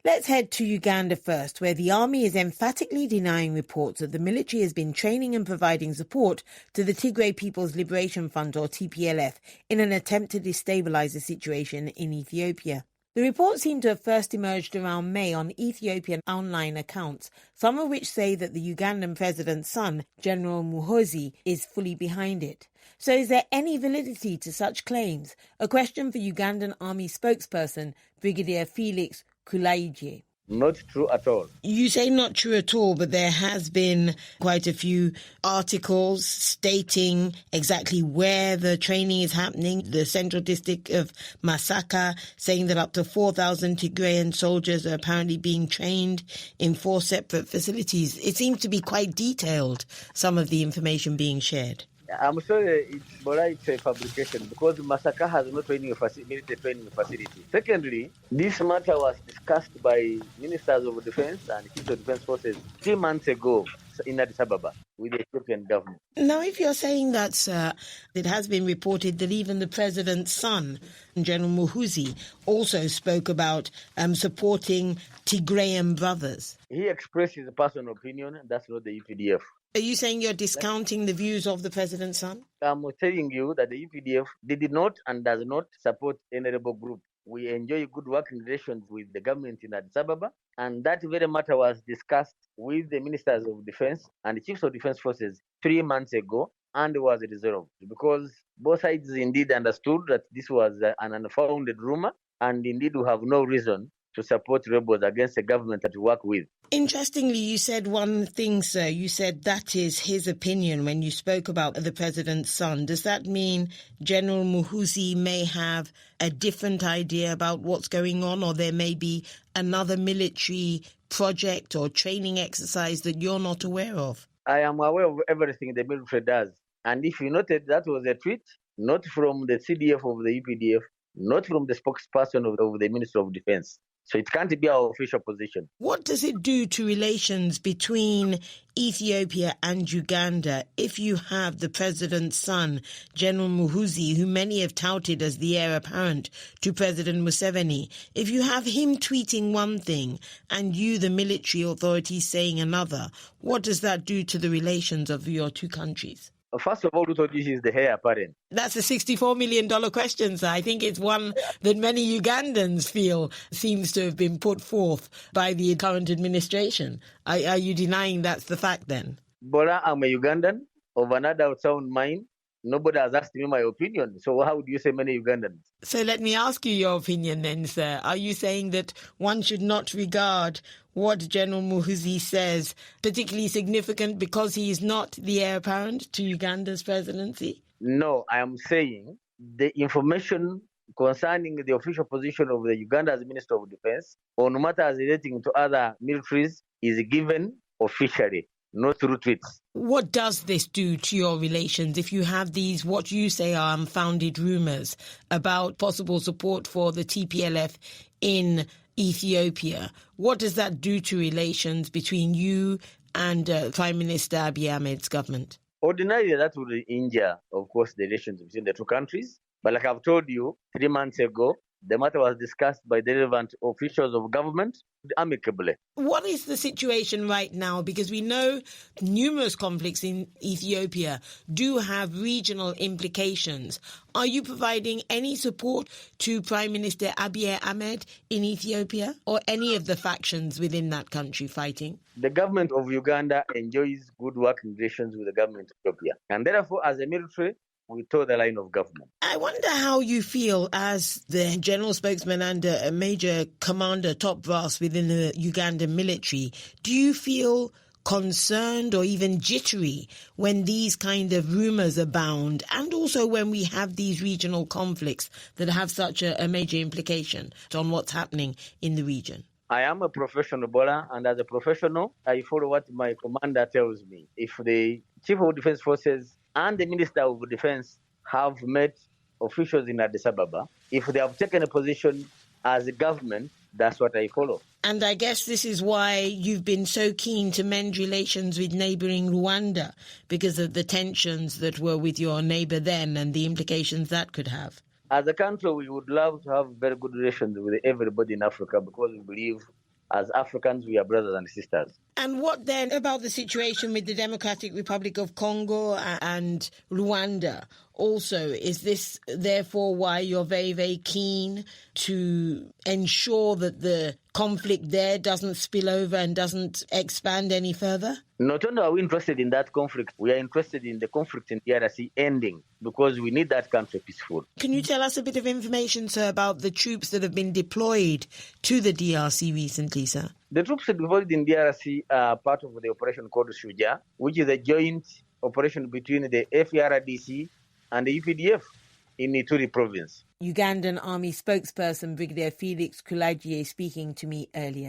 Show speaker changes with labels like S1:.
S1: Let's head to Uganda first, where the army is emphatically denying reports that the military has been training and providing support to the Tigray People's Liberation Front, or TPLF, in an attempt to destabilise the situation in Ethiopia. The reports seem to have first emerged around May on Ethiopian online accounts, some of which say that the Ugandan president's son, General Muhoozi, is fully behind it. So is there any validity to such claims? A question for Ugandan Army spokesperson, Brigadier Felix Kulayigye.
S2: Not true at all.
S1: You say not true at all, but there has been quite a few articles stating exactly where the training is happening. The central district of Masaka saying that up to 4,000 Tigrayan soldiers are apparently being trained in 4 separate facilities. It seems to be quite detailed, some of the information being shared.
S2: I'm sorry, it's a fabrication because Masaka has no military training facility. Secondly, this matter was discussed by ministers of defense and chiefs of defense forces 3 months ago in Addis Ababa with the Ethiopian government.
S1: Now, if you're saying that, sir, it has been reported that even the president's son, General Muhoozi, also spoke about supporting Tigrayan brothers.
S2: He expressed his personal opinion. That's not the UPDF.
S1: Are you saying you're discounting the views of the president's son?
S2: I'm telling you that the UPDF did not and does not support any rebel group. We enjoy good working relations with the government in Addis Ababa, and that very matter was discussed with the ministers of defense and the chiefs of defense forces 3 months ago and was resolved because both sides indeed understood that this was an unfounded rumor, and indeed we have no reason to support rebels against a government that we work with.
S1: Interestingly, you said one thing, sir. You said that is his opinion when you spoke about the president's son. Does that mean General Muhoozi may have a different idea about what's going on, or there may be another military project or training exercise that you're not aware of? I
S2: am aware of everything the military does. And if you noted, that was a tweet, not from the CDF of the UPDF, not from the spokesperson of the Ministry of Defense. So it can't be our official position.
S1: What does it do to relations between Ethiopia and Uganda if you have the president's son, General Muhoozi, who many have touted as the heir apparent to President Museveni? If you have him tweeting one thing and you, the military authorities, saying another, what does that do to the relations of your two countries?
S2: First of all, who thought this is the heir apparent?
S1: That's a $64 million question, sir. I think it's one that many Ugandans feel seems to have been put forth by the current administration. Are you denying that's the fact then?
S2: Bola, I'm a Ugandan of an adult sound mind. Nobody has asked me my opinion. So how do you say many Ugandans?
S1: So let me ask you your opinion then, sir. Are you saying that one should not regard what General Muhoozi says particularly significant because he is not the heir apparent to Uganda's presidency?
S2: No, I am saying the information concerning the official position of the Uganda's Minister of Defense on matters relating to other militaries is given officially, not through tweets.
S1: What does this do to your relations if you have these, what you say are unfounded rumours about possible support for the TPLF in Ethiopia? What does that do to relations between you and Prime Minister Abiy Ahmed's government?
S2: Ordinarily, that would injure, of course, the relations between the two countries. But like I've told you, 3 months ago, the matter was discussed by the relevant officials of government amicably.
S1: What is the situation right now? Because we know numerous conflicts in Ethiopia do have regional implications. Are you providing any support to Prime Minister Abiy Ahmed in Ethiopia or any of the factions within that country fighting?
S2: The government of Uganda enjoys good working relations with the government of Ethiopia. And therefore, as a military, we toe the line of government.
S1: I wonder how you feel as the general spokesman and a major commander, top brass within the Ugandan military. Do you feel concerned or even jittery when these kind of rumours abound, and also when we have these regional conflicts that have such a major implication on what's happening in the region?
S2: I am a professional bowler, and as a professional, I follow what my commander tells me. If the Chief of Defence Forces and the Minister of Defence have met officials in Addis Ababa, if they have taken a position as a government, that's what I follow.
S1: And I guess this is why you've been so keen to mend relations with neighbouring Rwanda, because of the tensions that were with your neighbour then and the implications that could have.
S2: As a country, we would love to have very good relations with everybody in Africa because we believe as Africans, we are brothers and sisters.
S1: And what then about the situation with the Democratic Republic of Congo and Rwanda? Also, is this therefore why you're very, very keen to ensure that the conflict there doesn't spill over and doesn't expand any further?
S2: Not only are we interested in that conflict, we are interested in the conflict in DRC ending because we need that country peaceful.
S1: Can you tell us a bit of information, sir, about the troops that have been deployed to the DRC recently, sir?
S2: The troops deployed in DRC are part of the operation called Shuja, which is a joint operation between the FARDC and the UPDF in Ituri province.
S1: Ugandan Army spokesperson Brigadier Felix Kulayigye speaking to me earlier.